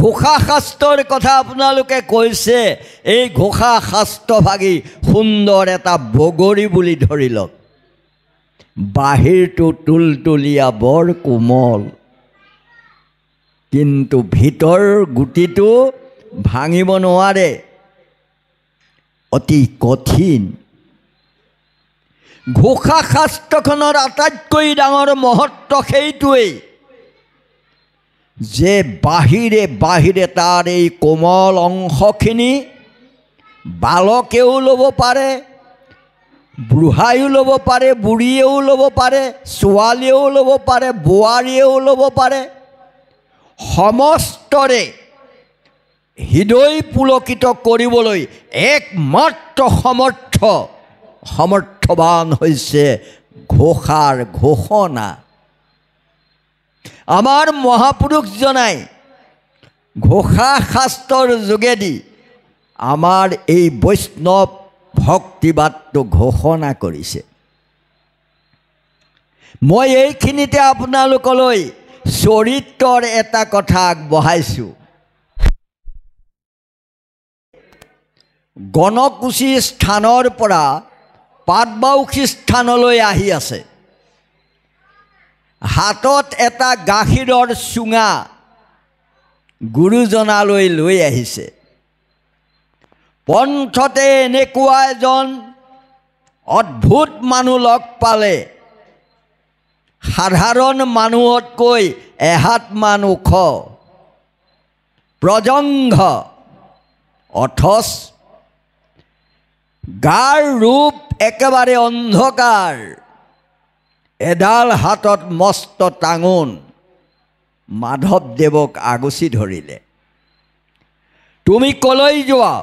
ঘোষা শাস্ত্ৰৰ কথা আপোনালোকে কৈছে, এই ঘোষা শাস্ত্ৰ ভাগি সুন্দৰ এটা বগৰী বুলি ধৰি লওক। বাহিৰটো তুলতুলীয়া বৰ কোমল, কিন্তু ভিতৰ গুটিটো ভাঙিব নোৱাৰে, অতি কঠিন। ঘোষা শাস্ত্ৰখনৰ আটাইতকৈ ডাঙৰ মহত্ব সেইটোৱেই যে বাহিৰে বাহিৰে তাৰ এই কোমল অংশখিনি বালকেও ল'ব পাৰে, বুঢ়ায়ো ল'ব পাৰে, বুঢ়ীয়েও ল'ব পাৰে, ছোৱালীয়েও ল'ব পাৰে, বোৱাৰীয়েও ল'ব পাৰে। সমস্তৰে হৃদয় পুলকিত কৰিবলৈ একমাত্ৰ সমৰ্থবান হৈছে ঘোষাৰ ঘোষণা। আমাৰ মহাপুৰুষজনাই ঘোষা শাস্ত্ৰৰ যোগেদি আমাৰ এই বৈষ্ণৱ ভক্তিবাদটো ঘোষণা কৰিছে। মই এইখিনিতে আপোনালোকলৈ চৰিত্ৰৰ এটা কথা আগবঢ়াইছোঁ। গণকুশী স্থানৰ পৰা পাটবাউসী স্থানলৈ আহি আছে। হাতত এটা গাখীৰৰ চুঙা গুৰুজনালৈ লৈ আহিছে। পন্থতে এনেকুৱা এজন অদ্ভুত মানুহ লগ পালে, সাধাৰণ মানুহতকৈ এহাতমান ওখ, প্ৰজংঘ, অথচ গাৰ ৰূপ একেবাৰে অন্ধকাৰ, এডাল হাতত মস্ত টাঙোন। মাধৱদেৱক আগচি ধৰিলে। তুমি কলৈ যোৱা?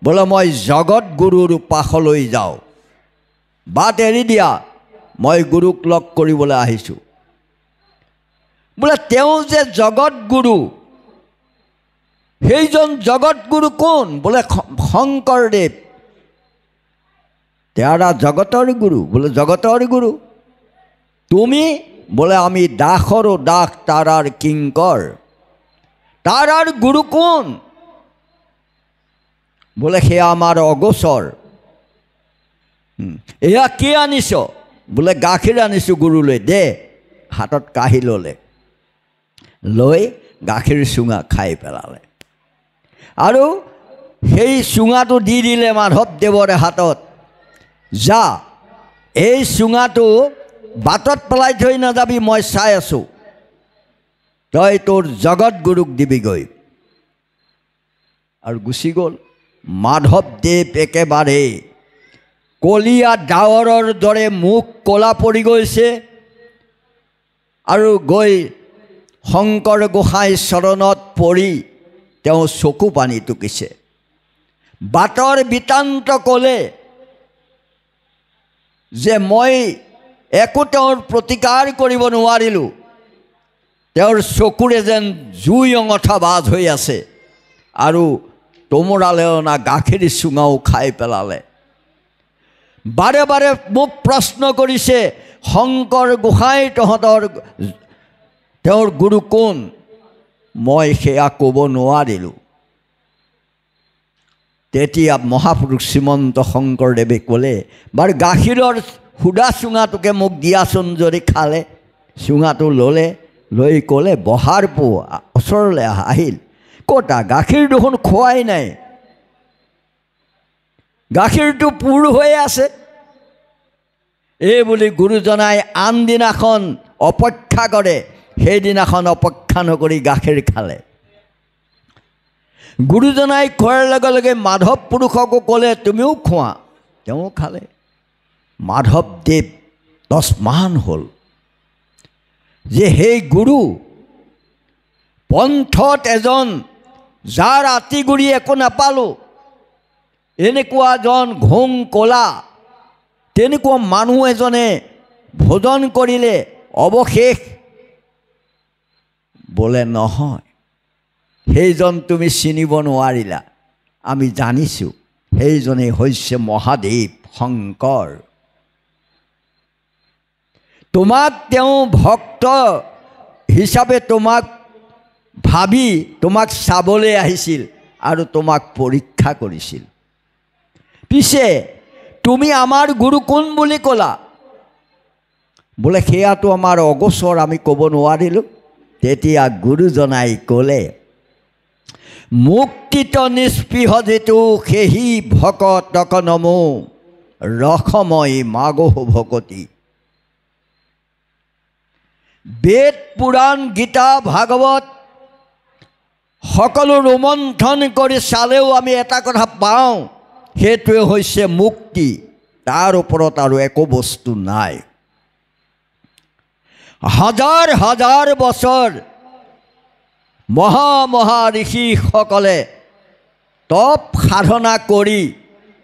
বোলে মই জগতগুৰুৰ পাশলৈ যাওঁ। বাট এৰি দিয়া, মই গুৰুক লগ কৰিবলৈ আহিছোঁ। বোলে তেওঁ যে জগতগুৰু, সেইজন জগতগুৰু কোন? বোলে শংকৰদেৱ। তেৰা জগতৰ গুৰু? বোলে জগতৰ গুৰু। তুমি? বোলে আমি দাসৰো দাস, তাৰাৰ কিংকৰ। তাৰাৰ গুৰু কোন? বোলে সেয়া আমাৰ অগোচৰ। এয়া কি আনিছ? বোলে গাখীৰ আনিছোঁ গুৰুলৈ, দে। হাতত কাঢ়ি ল'লে, লৈ গাখীৰ চুঙা খাই পেলালে। আৰু সেই চুঙাটো দি দিলে মাধৱদেৱৰ হাতত। যা, এই চুঙাটো বাটত পেলাই থৈ নাযাবি, মই চাই আছোঁ, তই তোৰ জগতগুৰুক দিবিগৈ। আৰু গুচি গ'ল। মাধৱদেৱ একেবাৰে কলীয়া ডাৱৰৰ দৰে মুখ ক'লা পৰি গৈছে, আৰু গৈ শংকৰ গোসাঁই চৰণত পৰি তেওঁ চকু পানী টুকিছে। বাটৰ বিতান্ত ক'লে যে মই একো তেওঁৰ প্ৰতিকাৰ কৰিব নোৱাৰিলোঁ, তেওঁৰ চকুৰে যেন জুই অঙঠা বাজ হৈ আছে, আৰু তোমোৰালে অনা গাখীৰ চুঙাও খাই পেলালে। বাৰে বাৰে মোক প্ৰশ্ন কৰিছে, শংকৰ গোসাঁই তহঁতৰ তেওঁৰ গুৰু কোন? মই সেয়া ক'ব নোৱাৰিলোঁ। তেতিয়া মহাপুৰুষ শ্ৰীমন্ত শংকৰদেৱে ক'লে, বাৰু গাখীৰৰ সুদা চুঙাটোকে মোক দিয়াচোন। যদি খালে, চুঙাটো ল'লে, লৈ ক'লে, বহাৰ পো, ওচৰলৈ আহিল। ক'তা? গাখীৰ দেখোন খোৱাই নাই, গাখীৰটো পুৰ হৈ আছে। এই বুলি গুৰুজনাই আনদিনাখন অপেক্ষা কৰে, সেইদিনাখন অপেক্ষা নকৰি গাখীৰ খালে। গুৰুজনাই খোৱাৰ লগে লগে মাধৱ পুৰুষকো ক'লে, তুমিও খোৱা। তেওঁ খালে। মাধৱদেৱ তস্মান হ'ল যে সেই গুৰু পন্থত এজন যাৰ আতিগুৰি একো নাপালোঁ, এনেকুৱা এজন ঘোং ক'লা, তেনেকুৱা মানুহ এজনে ভোজন কৰিলে অৱশেষ। বোলে নহয়, সেইজন তুমি চিনিব নোৱাৰিলা, আমি জানিছোঁ, সেইজনেই হৈছে মহাদেৱ শংকৰ। তোমাক তেওঁ ভক্ত হিচাপে তোমাক ভাবি তোমাক চাবলৈ আহিছিল আৰু তোমাক পৰীক্ষা কৰিছিল। পিছে তুমি আমাৰ গুৰু কোন বুলি ক'লা? বোলে সেয়াটো আমাৰ অগোচৰ, আমি ক'ব নোৱাৰিলোঁ। তেতিয়া গুৰুজনাই ক'লে, মুক্তিত নিস্পৃহ যিটো সেহি ভকতক নমো ৰসময় মাগহ ভকতি। বেদ পুৰাণ গীতা ভাগৱত সকলো ৰোমন্থন কৰি চালেও আমি এটা কথা পাওঁ, সেইটোৱে হৈছে মুক্তি। তাৰ ওপৰত আৰু একো বস্তু নাই। হাজাৰ হাজাৰ বছৰ মহা মহা ঋষিসকলে তপ সাধনা কৰি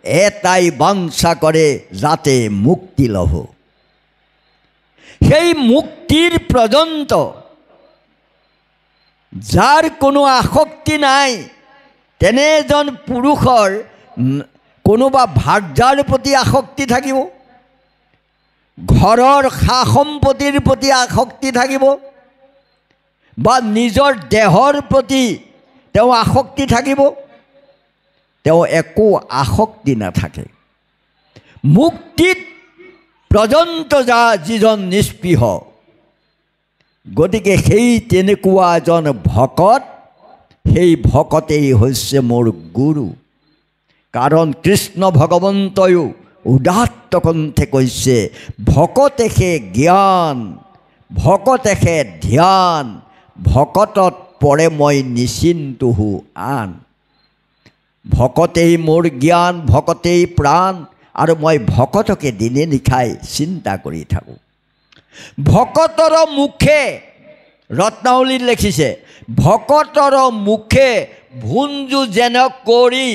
এটাই বাঞ্ছা কৰে, যাতে মুক্তি লভ। সেই মুক্তিৰ পৰ্যন্ত যাৰ কোনো আসক্তি নাই, তেনে এজন পুৰুষৰ কোনোবা ভাৰ্যাৰ প্ৰতি আসক্তি থাকিব, ঘৰৰ সা সম্পত্তিৰ প্ৰতি আসক্তি থাকিব, বা নিজৰ দেহৰ প্ৰতি তেওঁ আসক্তি থাকিব? তেওঁ একো আসক্তি নাথাকে। মুক্তিত পৰ্যন্ত যিজন নিস্পৃহ, গতিকে সেই তেনেকুৱা এজন ভকত, সেই ভকতেই হৈছে মোৰ গুৰু। কাৰণ কৃষ্ণ ভগৱন্তয়ো উদাত্ত কণ্ঠে কৈছে, ভকতেহে জ্ঞান, ভকতেহে ধ্যান, ভকতত পৰে মই নিচিন্তহো আন। ভকতেই মোৰ জ্ঞান, ভকতেই প্ৰাণ, আৰু মই ভকতকে দিনে নিশাই চিন্তা কৰি থাকোঁ। ভকতৰ মুখে, ৰত্নাৱলীত লিখিছে, ভকতৰ মুখে ভুঞ্জু যেন কৰি,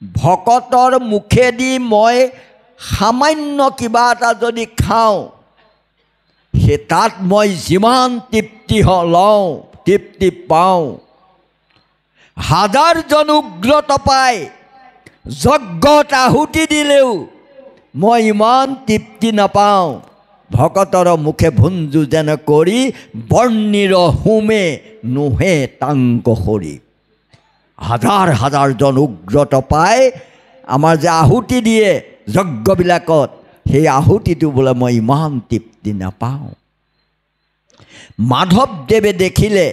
ভকতৰ মুখেদি মই সামান্য কিবা এটা যদি খাওঁ, সেই তাত মই যিমান তৃপ্তি লওঁ, তৃপ্তি পাওঁ, হাজাৰজন উগ্ৰ তপাই যজ্ঞত আহুতি দিলেও মই ইমান তৃপ্তি নাপাওঁ। ভকতৰ মুখে ভুঞ্জু যেন কৰি, বৰ্ণিৰ হোমে নোহে টাংক সৰি। হাজাৰ হাজাৰজন উগ্ৰ তপাই আমাৰ যে আহুতি দিয়ে যজ্ঞবিলাকত, সেই আহুতিটো বোলে মই ইমান তৃপ্তি নাপাওঁ। মাধৱদেৱে দেখিলে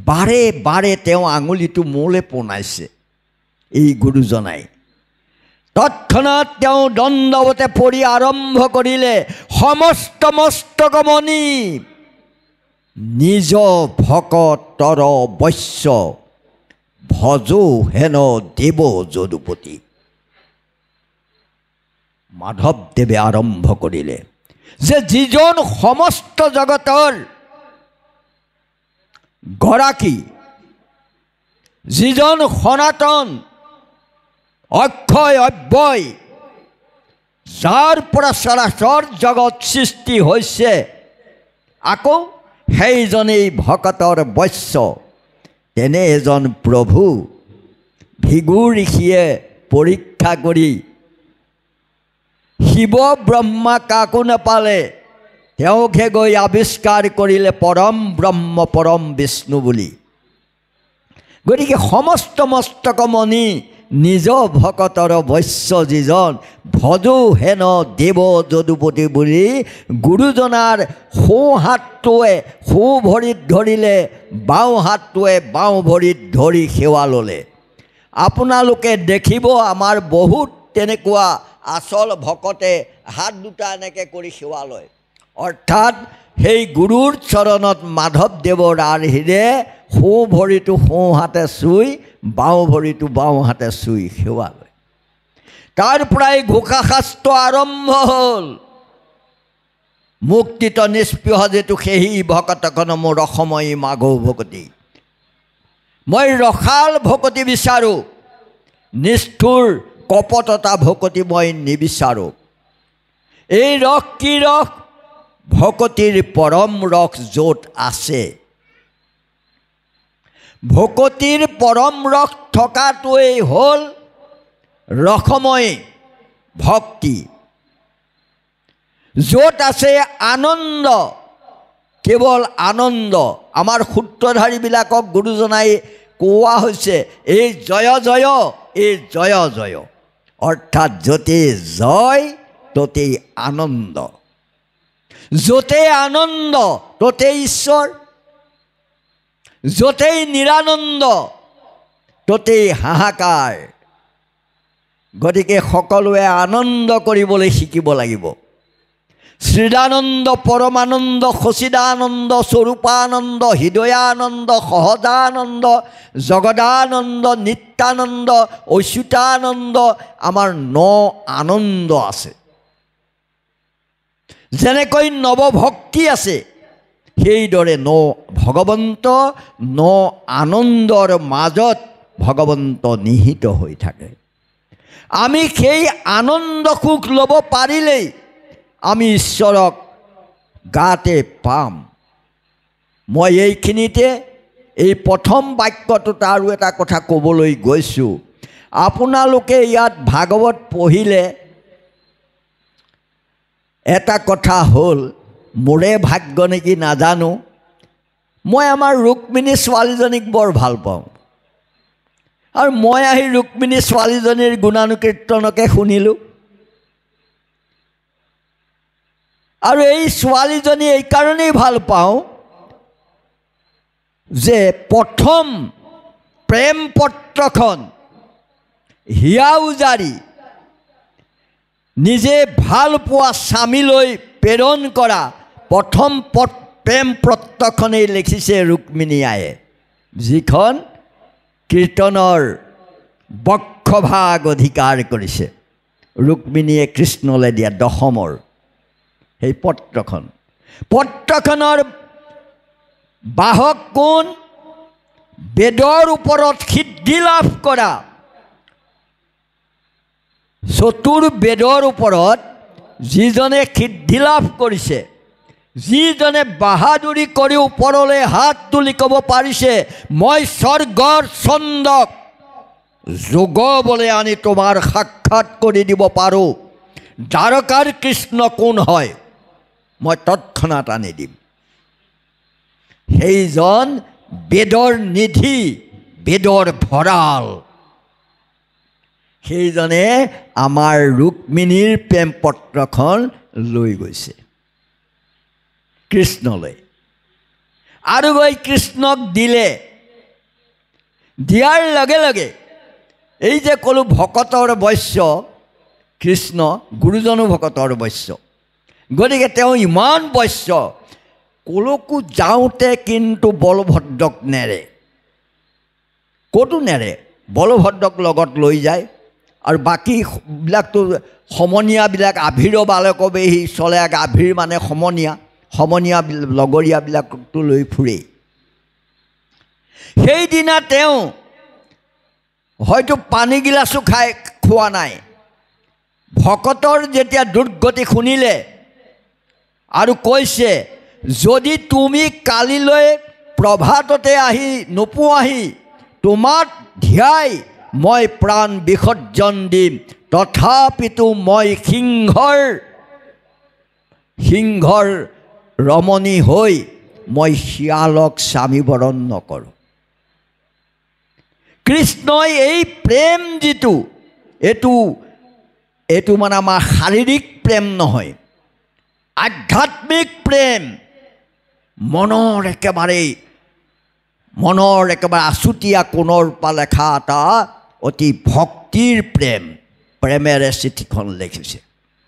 বাৰে বাৰে তেওঁ আঙুলিটো মোলৈ পোনাইছে, এই গুৰুজনাই। তৎক্ষণাৎ তেওঁ দণ্ডৱতে পৰি আৰম্ভ কৰিলে, সমস্ত মস্তকমণি নিজ ভকতৰ বৈশ্য, ভজো হেন দেৱ যদুপতি। মাধৱদেৱে আৰম্ভ কৰিলে যে যিজন সমস্ত জগতৰ গৰাকী, যিজন সনাতন অক্ষয় অব্যয়, যাৰ পৰা চৰাচৰ জগত সৃষ্টি হৈছে, আকৌ সেইজনেই ভকতৰ বৈশ্য। তেনে এজন প্ৰভু ভৃগু ঋষিয়ে পৰীক্ষা কৰি শিৱ ব্ৰহ্মা কাকো নাপালে, তেওঁকহে গৈ আৱিষ্কাৰ কৰিলে পৰম ব্ৰহ্ম পৰম বিষ্ণু বুলি। গতিকে সমস্ত মস্তকমণি নিজ ভকতৰ বৈশ্য যিজন, ভজো হেন দেৱ যদুপতি বুলি গুৰুজনাৰ সোঁ হাতটোৱে সোঁ ভৰিত ধৰিলে, বাওঁ হাতটোৱে বাওঁ ভৰিত ধৰি সেৱা ল'লে। আপোনালোকে দেখিব আমাৰ বহুত তেনেকুৱা আচল ভকতে হাত দুটা এনেকৈ কৰি সেৱা লয়, অৰ্থাৎ সেই গুৰুৰ চৰণত মাধৱদেৱৰ আৰ্হিৰে সোঁ ভৰিটো সোঁ হাতে চুই, বাওঁ ভৰিটো বাওঁ হাতে চুই সেৱা লয়। তাৰ পৰাই ঘোষাশাস্ত্ৰ আৰম্ভ হ'ল। মুক্তিত নিস্পৃহ যিটো সেহি ভকতক নমো ৰসময়ী মাগো ভকতি। মই ৰসাল ভকতি বিচাৰোঁ, নিষ্ঠুৰ কপটতা ভকতি মই নিবিচাৰোঁ। এই ৰস কি ৰস? ভকতিৰ পৰম ৰস য'ত আছে। ভকতিৰ পৰম ৰস থকাটোৱেই হ'ল ৰসময় ভক্তি। য'ত আছে আনন্দ, কেৱল আনন্দ, আমাৰ সূত্ৰধাৰীবিলাকক গুৰুজনাই কোৱা হৈছে এই জয় জয়, এই জয় জয়, অৰ্থাৎ য'তেই জয় ততেই আনন্দ, য'তেই আনন্দ ততেই ঈশ্বৰ, য'তেই নিৰানন্দ ততেই হাহাকাৰ। গতিকে সকলোৱে আনন্দ কৰিবলৈ শিকিব লাগিব। শ্ৰীদানন্দ, পৰমানন্দ, সচিদানন্দ, স্বৰূপানন্দ, হৃদয়ানন্দ, সহজানন্দ, জগদানন্দ, নিত্যানন্দ, অচ্যুতানন্দ, আমাৰ 9 আনন্দ আছে। যেনেকৈ নৱভক্তি আছে সেইদৰে ভগৱন্ত 9 আনন্দৰ মাজত ভগৱন্ত নিহিত হৈ থাকে। আমি সেই আনন্দ সুখ ল'ব পাৰিলেই আমি ঈশ্বৰক গাতে পাম। মই এইখিনিতে এই প্ৰথম বাক্যটোত আৰু এটা কথা ক'বলৈ গৈছোঁ। আপোনালোকে ইয়াত ভাগৱত পঢ়িলে এটা কথা হ'ল, মোৰে ভাগ্য নেকি নাজানো, মই আমাৰ ৰুক্মিণী ছোৱালীজনীক বৰ ভাল পাওঁ। আৰু মই আহি ৰুক্মিণী ছোৱালীজনীৰ গুণানুকীৰ্তনকে শুনিলোঁ। আৰু এই ছোৱালীজনী এইকাৰণেই ভাল পাওঁ যে প্ৰথম প্ৰেম পত্ৰখন হিয়া উজাৰি নিজে ভাল পোৱা স্বামীলৈ প্ৰেৰণ কৰা প্ৰথম প্ৰেম পত্ৰখনেই লিখিছে ৰুক্মিণী আয়ে, যিখন কীৰ্তনৰ বক্ষভাগ অধিকাৰ কৰিছে। ৰুক্মিণীয়ে কৃষ্ণলৈ দিয়া দশমৰ সেই পত্ৰখনৰ বাহক কোন? বেদৰ ওপৰত সিদ্ধি লাভ কৰা, চতুৰ্বেদৰ ওপৰত যিজনে সিদ্ধি লাভ কৰিছে, যিজনে বাহাদুৰি কৰি ওপৰলৈ হাত তুলি ক'ব পাৰিছে, মই স্বৰ্গৰ চন্দক যোগ বলে আনি তোমাৰ সাক্ষাৎ কৰি দিব পাৰোঁ, দ্বাৰকাৰ কৃষ্ণ কোন হয় মই তৎক্ষণাত আনি দিম, সেইজন বেদৰ নিধি, বেদৰ ভঁৰাল, সেইজনে আমাৰ ৰুক্মিণীৰ প্ৰেম পত্ৰখন লৈ গৈছে কৃষ্ণলৈ। আৰু গৈ কৃষ্ণক দিলে। দিয়াৰ লগে লগে এই যে ক'লোঁ ভকতৰ বৈশ্য, কৃষ্ণ গুৰুজনো ভকতৰ বৈশ্য, গতিকে তেওঁ ইমান বৈশ্য, ক'লৈকো যাওঁতে কিন্তু বলভদ্ৰক নেৰে, ক'তো নেৰে, বলভদ্ৰক লগত লৈ যায়। আৰু বাকীবিলাকতো সমনীয়াবিলাক আভিৰ বালকবেহি চলে, আভিৰ মানে সমনীয়া লগৰীয়াবিলাকতো লৈ ফুৰে। সেইদিনা তেওঁ হয়তো পানী গিলাচো খোৱা নাই। ভকতৰ যেতিয়া দুৰ্গতি শুনিলে আৰু কৈছে, যদি তুমি কালিলৈ প্ৰভাততে আহি নোপোৱাহি, তোমাক ধ্যাই মই প্ৰাণ বিসৰ্জন দিম, তথাপিতো মই সিংহৰ ৰমণী হৈ মই শিয়ালক স্বামী বৰণ নকৰোঁ। কৃষ্ণই এই প্ৰেম যিটো, এইটো মানে আমাৰ শাৰীৰিক প্ৰেম নহয়, আধ্যাত্মিক প্ৰেম, মনৰ একেবাৰে আচুতীয়া কোণৰ পৰা লেখা এটা অতি ভক্তিৰ প্ৰেমেৰে চিঠিখন লিখিছে।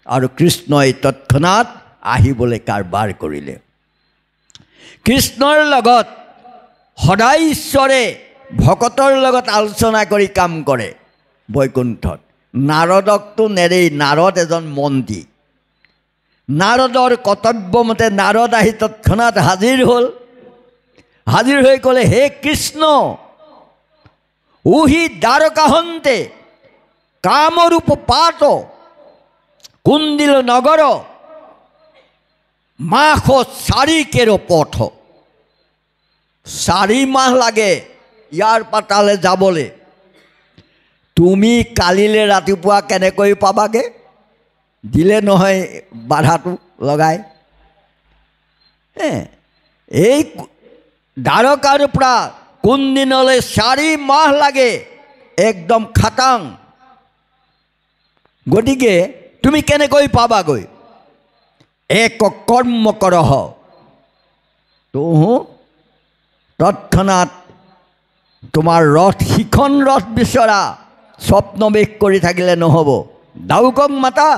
আৰু কৃষ্ণই তৎক্ষণাত আহিবলৈ কাৰবাৰ কৰিলে। কৃষ্ণৰ লগত সদায় ঈশ্বৰে ভকতৰ লগত আলোচনা কৰি কাম কৰে বৈকুণ্ঠত। নাৰদকতো নেৰেই, নাৰদ এজন মন্ত্ৰী। নাৰদৰ কৰ্তব্যমতে নাৰদ আহি তৎক্ষণাত হাজিৰ হ'ল। হাজিৰ হৈ ক'লে, হে কৃষ্ণ, উহি দ্বাৰকাহন্তে কামৰূপ পাত কুন্দিল নগৰ মাস 4 কেৰ পথ। 4 মাহ লাগে ইয়াৰ পৰা তালৈ যাবলৈ। তুমি কালিলৈ ৰাতিপুৱা কেনেকৈ পাবাগে? দিলে নহয় বাধাটো লগাই। এই দ্বাৰকাৰ পৰা কোন দিনলৈ 4 মাহ লাগে একদম খাটাং। গতিকে তুমি কেনেকৈ পাবাগৈ? এক কৰ্ম কৰহ তুহু তৎক্ষণাৎ তোমাৰ ৰথ, সিখন ৰথ বিচৰা। স্বপ্নবেশ কৰি থাকিলে নহ'ব। দাউকক মাতা।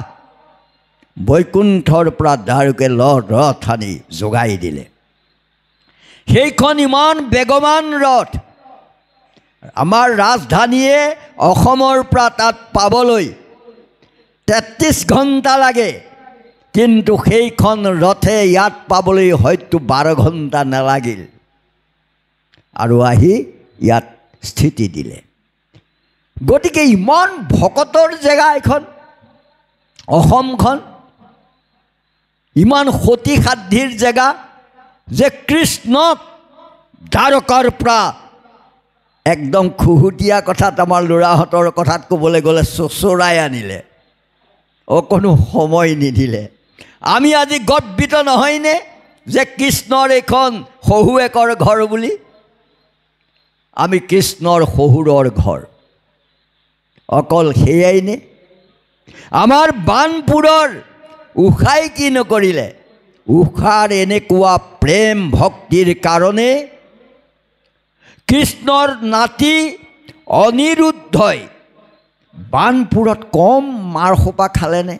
বৈকুণ্ঠৰ পৰা দাউকে ৰথ আনি যোগাই দিলে। সেইখন ইমান বেগৱান ৰথ, আমাৰ ৰাজধানীয়ে অসমৰ পৰা তাত পাবলৈ 33 ঘণ্টা লাগে, কিন্তু সেইখন ৰথে ইয়াত পাবলৈ হয়তো 12 ঘণ্টা নালাগিল আৰু আহি ইয়াত স্থিতি দিলে। গতিকে ইমান ভকতৰ জেগা এখন অসমখন, ইমান সতী সাধ্যৰ জেগা যে কৃষ্ণক দ্বাৰকাৰ পৰা একদম খুহুতীয়া কথাত আমাৰ ল'ৰাহঁতৰ কথাত ক'বলৈ গ'লে চোচৰাই আনিলে, অকণো সময় নিদিলে। আমি আজি গৰ্বিত নহয়নে যে কৃষ্ণৰ এইখন শহুৱেকৰ ঘৰ বুলি? আমি কৃষ্ণৰ শহুৰৰ ঘৰ। অকল সেয়াই নে? আমাৰ বাণপুৰৰ উষাই কি নকৰিলে? উষাৰ এনেকুৱা প্ৰেম ভক্তিৰ কাৰণে কৃষ্ণৰ নাতি অনিৰুদ্ধই বাণপুৰত কম মাৰসোপা খালেনে?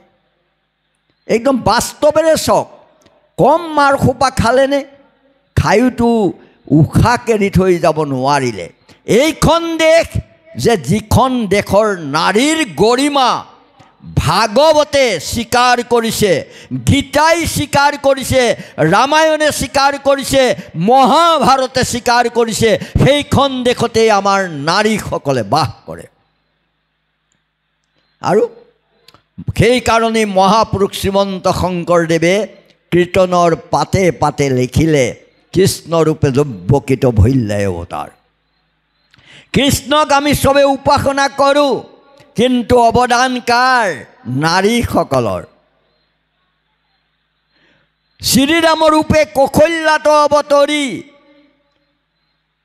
একদম বাস্তৱেৰে চাওক, কম মাৰসোপা খালেনে? খায়োতো উষাক এৰি থৈ যাব নোৱাৰিলে। এইখন দেশ যে যিখন দেশৰ নাৰীৰ গৰিমা ভাগৱতে স্বীকাৰ কৰিছে, গীতাই স্বীকাৰ কৰিছে, ৰামায়ণে স্বীকাৰ কৰিছে, মহাভাৰতে স্বীকাৰ কৰিছে, সেইখন দেশতে আমাৰ নাৰীসকলে বাস কৰে। আৰু সেইকাৰণে মহাপুৰুষ শ্ৰীমন্ত শংকৰদেৱে কীৰ্তনৰ পাতে পাতে লিখিলে, কৃষ্ণৰূপে যুৱকিত ভৈল্যায় অৱতাৰ। কৃষ্ণক আমি চবে উপাসনা কৰোঁ, কিন্তু অৱদান কাৰ? নাৰীসকলৰ। শ্ৰীৰামৰ ৰূপে কৌশল্যাত অৱতৰি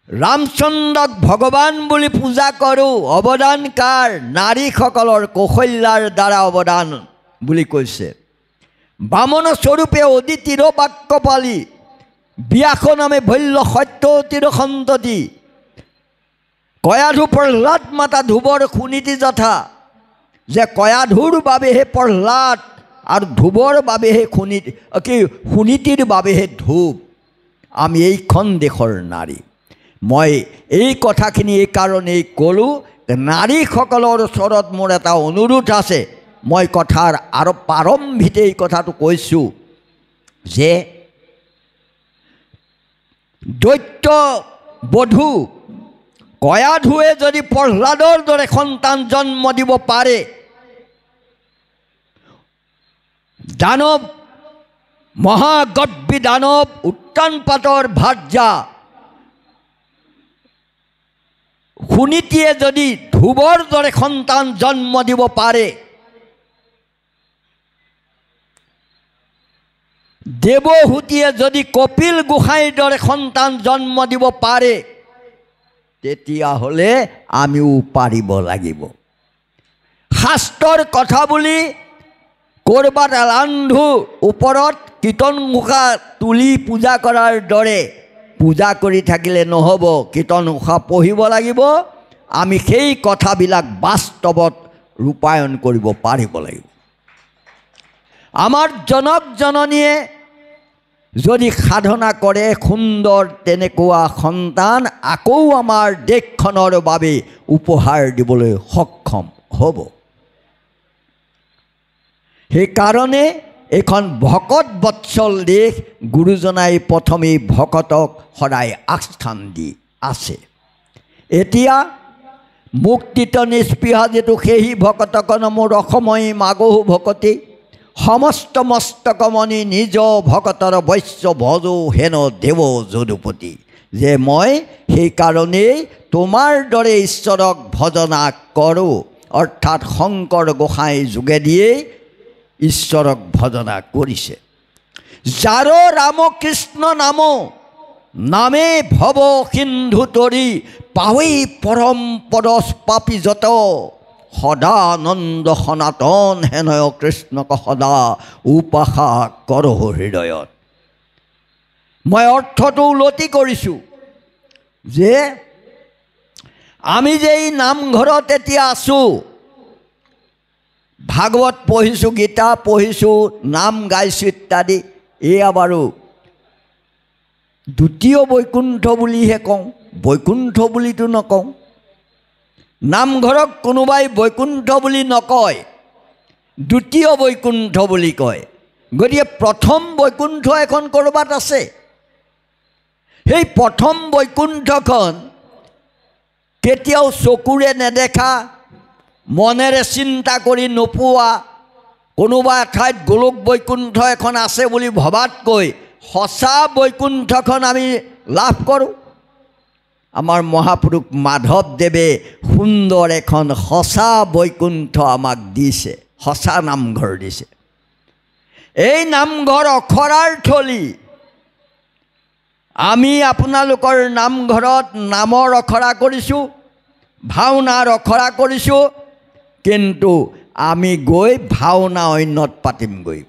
ৰামচন্দ্ৰক ভগৱান বুলি পূজা কৰোঁ, অৱদান কাৰ? নাৰীসকলৰ। কৌশল্যাৰ দ্বাৰা অৱদান বুলি কৈছে। বামন স্বৰূপে অদিতিৰ বাক্য পালি, ব্যাস নামে ভল্য সত্যতীৰ সন্ততি, কয়াধু প্ৰহ্লাদ মাতা ধ্ৰুৱৰ সুনীতি যথা, যে কয়াধুৰ বাবেহে প্ৰহ্লাদ আৰু ধ্ৰুৱৰ বাবেহে সুনীতিৰ বাবেহে ধ্ৰুৱ। আমি এইখন দেশৰ নাৰী। মই এই কথাখিনি এইকাৰণেই ক'লোঁ, নাৰীসকলৰ ওচৰত মোৰ এটা অনুৰোধ আছে। মই কথাৰ আৰু প্ৰাৰম্ভিতে এই কথাটো কৈছোঁ যে দৈত্য বধূ কয়াধুৱে যদি প্ৰহ্লাদৰ দৰে সন্তান জন্ম দিব পাৰে, দানৱ মহাগৰ্বী দানৱ উত্তানপাতৰ ভাৰ্যা সুনীতিয়ে যদি ধ্ৰুৱৰ দৰে সন্তান জন্ম দিব পাৰে, দেৱহূতিয়ে যদি কপিল গোসাঁইৰ দৰে সন্তান জন্ম দিব পাৰে, তেতিয়াহ'লে আমিও পাৰিব লাগিব। শাস্ত্ৰৰ কথা বুলি ক'ৰবাত এলান্ধু ওপৰত কীৰ্তন ঘোষা তুলি পূজা কৰাৰ দৰে পূজা কৰি থাকিলে নহ'ব। কীৰ্তন ঘোষা পঢ়িব লাগিব। আমি সেই কথাবিলাক বাস্তৱত ৰূপায়ণ কৰিব পাৰিব লাগিব। আমাৰ জনক জননীয়ে যদি সাধনা কৰে সুন্দৰ তেনেকুৱা সন্তান আকৌ আমাৰ দেশখনৰ বাবে উপহাৰ দিবলৈ সক্ষম হ'ব। সেইকাৰণে এইখন ভকত বৎসল দেশ। গুৰুজনাই প্ৰথমেই ভকতক সদায় আগস্থান দি আছে। এতিয়া মুক্তিত নিস্পৃহা যিটো সেই ভকতকন মোৰ অসময় মাগহু ভকতি, সমস্ত মস্তকমণি নিজ ভকতৰ বৈশ্য ভজো হেন দেৱ যদুপতি। যে মই সেইকাৰণেই তোমাৰ দৰে ঈশ্বৰক ভজনা কৰোঁ, অৰ্থাৎ শংকৰ গোসাঁই যোগেদিয়েই ঈশ্বৰক ভজনা কৰিছে। যাৰ ৰামকৃষ্ণ নাম নামে ভৱ সিন্ধু তৰি পাৱৈ পৰম পদচ পাপী যত সদানন্দ সনাতন হেনয় কৃষ্ণক সদা উপাসা কৰহ হৃদয়ত। মই অৰ্থটো উলটি কৰিছোঁ যে আমি যে এই নামঘৰত এতিয়া আছোঁ, ভাগৱত পঢ়িছোঁ, গীতা পঢ়িছোঁ, নাম গাইছোঁ ইত্যাদি, এয়া বাৰু দ্বিতীয় বৈকুণ্ঠ বুলিহে কওঁ, বৈকুণ্ঠ বুলিতো নকওঁ। নামঘৰক কোনোবাই বৈকুণ্ঠ বুলি নকয়, দ্বিতীয় বৈকুণ্ঠ বুলি কয়। গতিকে প্ৰথম বৈকুণ্ঠ এখন ক'ৰবাত আছে। সেই প্ৰথম বৈকুণ্ঠখন কেতিয়াও চকুৰে নেদেখা, মনেৰে চিন্তা কৰি নোপোৱা, কোনোবা এঠাইত গোলক বৈকুণ্ঠ এখন আছে বুলি ভবাতকৈ সঁচা বৈকুণ্ঠখন আমি লাভ কৰোঁ। আমাৰ মহাপুৰুষ মাধৱদেৱে সুন্দৰ এখন সঁচা বৈকুণ্ঠ আমাক দিছে, সঁচা নামঘৰ দিছে। এই নামঘৰ অখৰাৰ থলী। আমি আপোনালোকৰ নামঘৰত নামৰ অখৰা কৰিছোঁ, ভাওনাৰ অখৰা কৰিছোঁ, কিন্তু আমি গৈ ভাওনা অন্যত পাতিমগৈ,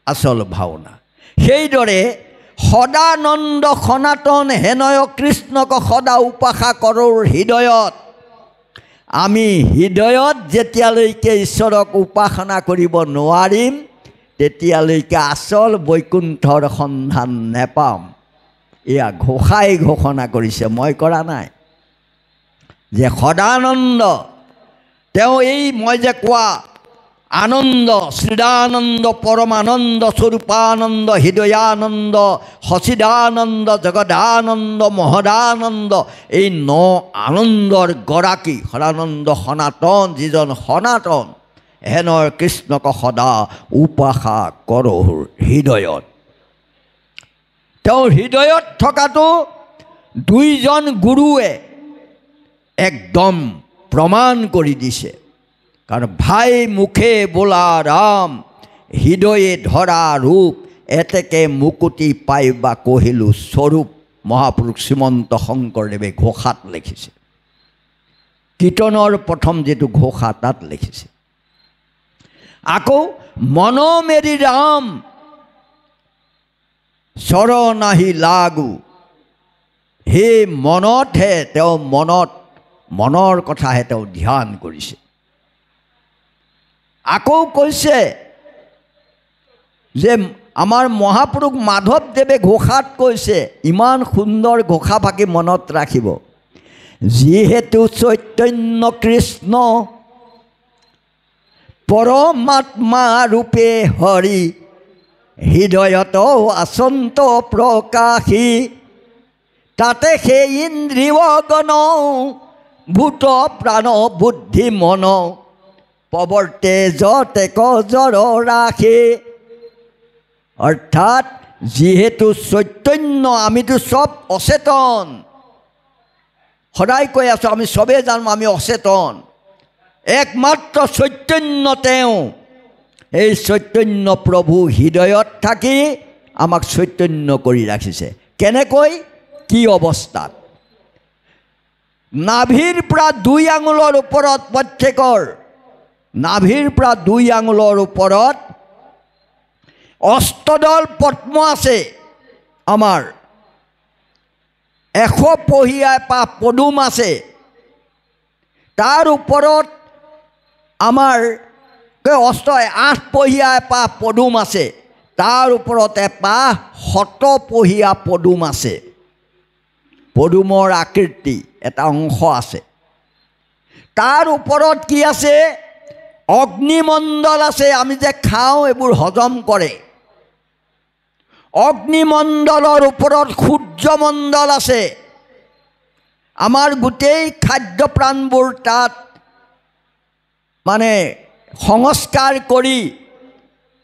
আচল ভাওনা। সেইদৰে সদানন্দ সনাতন হেনয় কৃষ্ণক সদা উপাসা কৰোঁ হৃদয়ত। আমি হৃদয়ত যেতিয়ালৈকে ঈশ্বৰক উপাসনা কৰিব নোৱাৰিম, তেতিয়ালৈকে আচল বৈকুণ্ঠৰ সন্ধান নেপাম। এয়া ঘোষাই ঘোষণা কৰিছে, মই কৰা নাই। যে সদানন্দ তেওঁ এই মই যে কোৱা আনন্দ, শ্ৰীদানন্দ, পৰমানন্দ, স্বৰূপানন্দ, হৃদয়ানন্দ, সচিদানন্দ, জগদানন্দ, মহদানন্দ, এই 9 আনন্দৰ গৰাকী সদানন্দ সনাতন, যিজন সনাতন হেনৰ কৃষ্ণক সদা উপাসা কৰোঁ হৃদয়ত। তেওঁৰ হৃদয়ত থকাটো দুইজন গুৰুৱে একদম প্ৰমাণ কৰি দিছে। কাৰণ ভাই মুখে বোলা ৰাম, হৃদয়ে ধৰা ৰূপ, এতেকে মুকুতি পাইবা কহিলো স্বৰূপ। মহাপুৰুষ শ্ৰীমন্ত শংকৰদেৱে ঘোষাত লিখিছে, কীৰ্তনৰ প্ৰথম যিটো ঘোষা তাত লিখিছে। আকৌ মন মেৰি ৰাম চৰণাহি লাগু। সেই মনতহে তেওঁ মনৰ কথাহে তেওঁ ধ্যান কৰিছে। আকৌ কৈছে যে আমাৰ মহাপুৰুষ মাধৱদেৱে ঘোষাত কৈছে, ইমান সুন্দৰ ঘোষা ফাঁকি মনত ৰাখিব। যিহেতু চৈতন্য কৃষ্ণ পৰমাত্মা ৰূপে হৰি, হৃদয়ত আচন্ত প্ৰকাশী, তাতে সেই ইন্দ্ৰিয়গণ ভূত প্ৰাণ বুদ্ধি মন, প্ৰৱৰ্তে যতে কজৰ ৰাখে। অৰ্থাৎ যিহেতু চৈতন্য, আমিতো চব অচেতন, সদায় কৈ আছোঁ আমি চবেই জানো আমি অচেতন, একমাত্ৰ চৈতন্য তেওঁ। এই চৈতন্য প্ৰভু হৃদয়ত থাকি আমাক চৈতন্য কৰি ৰাখিছে। কেনেকৈ, কি অৱস্থাত? নাভিৰ পৰা 2 আঙুলৰ ওপৰত, প্ৰত্যেকৰ নাভিৰ পৰা 2 আঙুলৰ ওপৰত অষ্টদল পদ্ম আছে। আমাৰ 100 পহিয়া এপাহ পদুম আছে। তাৰ ওপৰত আমাৰ 8 পহিয়া এপাহ পদুম আছে। তাৰ ওপৰত এপাহ 100 পহিয়া পদুম আছে। পদুমৰ আকৃতি এটা অংশ আছে। তাৰ ওপৰত কি আছে? অগ্নিমণ্ডল আছে। আমি যে খাওঁ এইবোৰ হজম কৰে। অগ্নিমণ্ডলৰ ওপৰত সূৰ্যমণ্ডল আছে। আমাৰ গোটেই খাদ্য প্ৰাণবোৰ তাত মানে সংস্কাৰ কৰি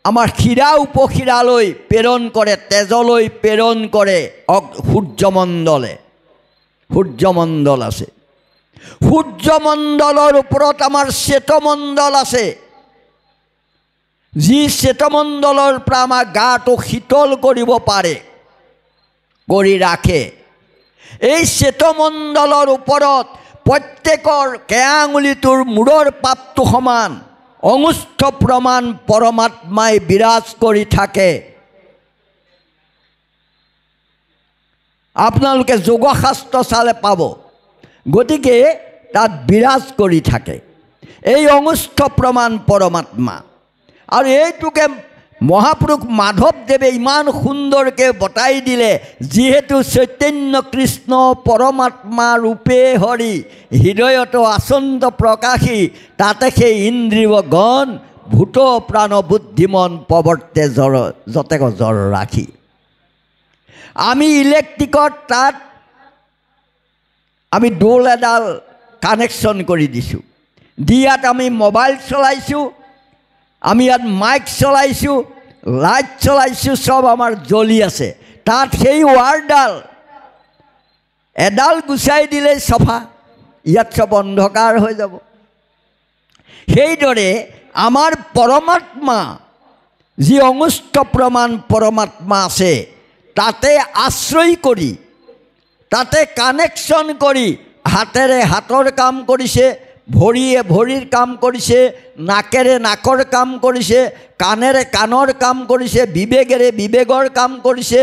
আমাৰ শিৰা উপশিৰালৈ প্ৰেৰণ কৰে, তেজলৈ প্ৰেৰণ কৰে সূৰ্যমণ্ডলে। সূৰ্যমণ্ডল আছে। সূৰ্যমণ্ডলৰ ওপৰত আমাৰ শ্বেতমণ্ডল আছে, যি শ্বেতমণ্ডলৰ পৰা আমাৰ গাটো শীতল কৰিব পাৰে, কৰি ৰাখে। এই শ্বেতমণ্ডলৰ ওপৰত প্ৰত্যেকৰ কেয়া আঙুলিটোৰ মূৰৰ পাপটো সমান অঙুষ্ঠ প্ৰমাণ পৰমাত্মাই বিৰাজ কৰি থাকে। আপোনালোকে যোগশাস্ত্ৰ চালে পাব। গতিকে তাত বিৰাজ কৰি থাকে এই অঙুষ্ঠ প্ৰমাণ পৰমাত্মা। আৰু এইটোকে মহাপুৰুষ মাধৱদেৱে ইমান সুন্দৰকৈ বতাই দিলে, যিহেতু চৈতন্য কৃষ্ণ পৰমাত্মা ৰূপে হৰি হৃদয়ত আচন্ত প্ৰকাশী, তাতে সেই ইন্দ্ৰিয় গণ ভূত প্ৰাণ বুদ্ধিমন প্ৰৱৰ্তে যতেক জৰ ৰাখি। আমি ইলেক্ট্ৰিকত তাত আমি দোল এডাল কানেকশ্যন কৰি দিছোঁ, দি ইয়াত আমি মোবাইল চলাইছোঁ, আমি ইয়াত মাইক চলাইছোঁ, লাইট চলাইছোঁ, চব আমাৰ জ্বলি আছে। তাত সেই ৱাৰডাল এডাল গুচাই দিলেই চফা, ইয়াত চব অন্ধকাৰ হৈ যাব। সেইদৰে আমাৰ পৰমাত্মা যি অঙুষ্ঠ প্ৰমাণ পৰমাত্মা আছে, তাতে আশ্ৰয় কৰি, তাতে কানেকশ্যন কৰি হাতেৰে হাতৰ কাম কৰিছে, ভৰিয়ে ভৰিৰ কাম কৰিছে, নাকেৰে নাকৰ কাম কৰিছে, কাণেৰে কাণৰ কাম কৰিছে, বিবেকেৰে বিবেকৰ কাম কৰিছে,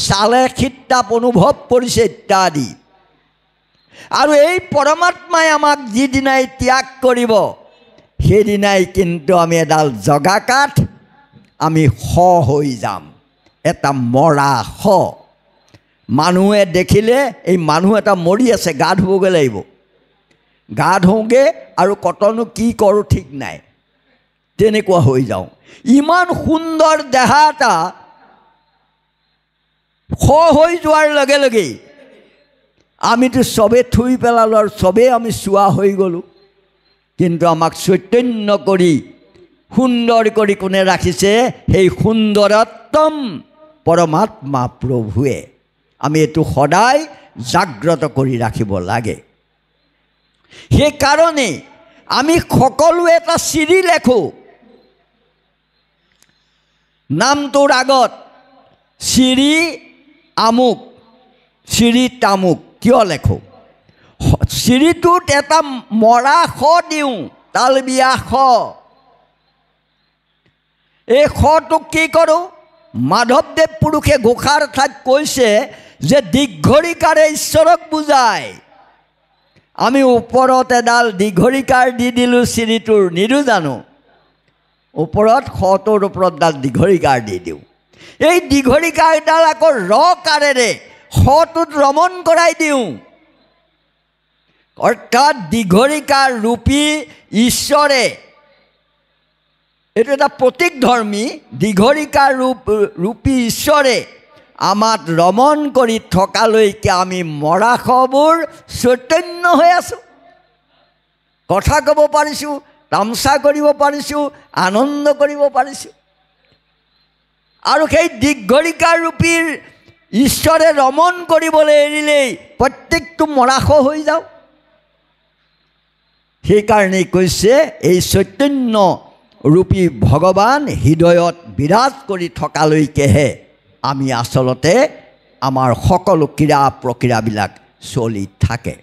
চালে শীতাপ অনুভৱ কৰিছে ইত্যাদি। আৰু এই পৰমাত্মাই আমাক যিদিনাই ত্যাগ কৰিব, সেইদিনাই কিন্তু আমি এডাল জগা কাঠ, আমি শ হৈ যাম, এটা মৰা শ। মানুহে দেখিলে এই মানুহ এটা মৰি আছে, গা ধুবগৈ লাগিব, গা ধোওঁগৈ আৰু কতনো কি কৰোঁ ঠিক নাই, তেনেকুৱা হৈ যাওঁ। ইমান সুন্দৰ দেহা এটা শ হৈ যোৱাৰ লগে লগেই আমিতো চবেই থুই পেলালোঁ আৰু চবেই আমি চোৱা হৈ গ'লোঁ। কিন্তু আমাক চৈতন্য কৰি সুন্দৰ কৰি কোনে ৰাখিছে? সেই সুন্দৰতম পৰমাত্মা প্ৰভুৱে। আমি এইটো সদায় জাগ্ৰত কৰি ৰাখিব লাগে। সেইকাৰণে আমি সকলোৱে এটা চিৰি লেখোঁ, নামটোৰ আগত চিৰি আমুক, চিৰি তামুক। কিয় লেখোঁ? চিৰিটোত এটা মৰা শ দিওঁ, তালবিয়া শ। এই শটোক কি কৰোঁ? মাধৱদেৱ পুৰুষে ঘোষাৰ ঠাইত কৈছে যে দীঘৰিকাৰে ঈশ্বৰক বুজায়। আমি ওপৰত এডাল দীঘৰিকাৰ দি দিলোঁ চিৰিটোৰ, নিদো জানো? ওপৰত শটোৰ ওপৰত এডাল দীঘৰিকাৰ দি দিওঁ। এই দীঘৰিকাৰডাল আকৌ ৰকাৰেৰে শটোত ৰমণ কৰাই দিওঁ। অৰ্থাৎ দীঘৰিকাৰ ৰূপী ঈশ্বৰে, এইটো এটা প্ৰতীকধৰ্মী, দীঘৰিকাৰ ৰূপী ঈশ্বৰে আমাক ৰমণ কৰি থকালৈকে আমি মৰা শবোৰ চৈতন্য হৈ আছোঁ, কথা ক'ব পাৰিছোঁ, তামচা কৰিব পাৰিছোঁ, আনন্দ কৰিব পাৰিছোঁ। আৰু সেই দীঘৰিকাৰ ৰূপী ঈশ্বৰে ৰমণ কৰিবলৈ এৰিলেই প্ৰত্যেকটো মৰাশ হৈ যাওঁ। সেইকাৰণেই কৈছে এই চৈতন্য ৰূপী ভগৱান হৃদয়ত বিৰাজ কৰি থকালৈকেহে আমি আচলতে আমাৰ সকলো ক্ৰীড়া প্ৰক্ৰিয়াবিলাক চলি থাকে।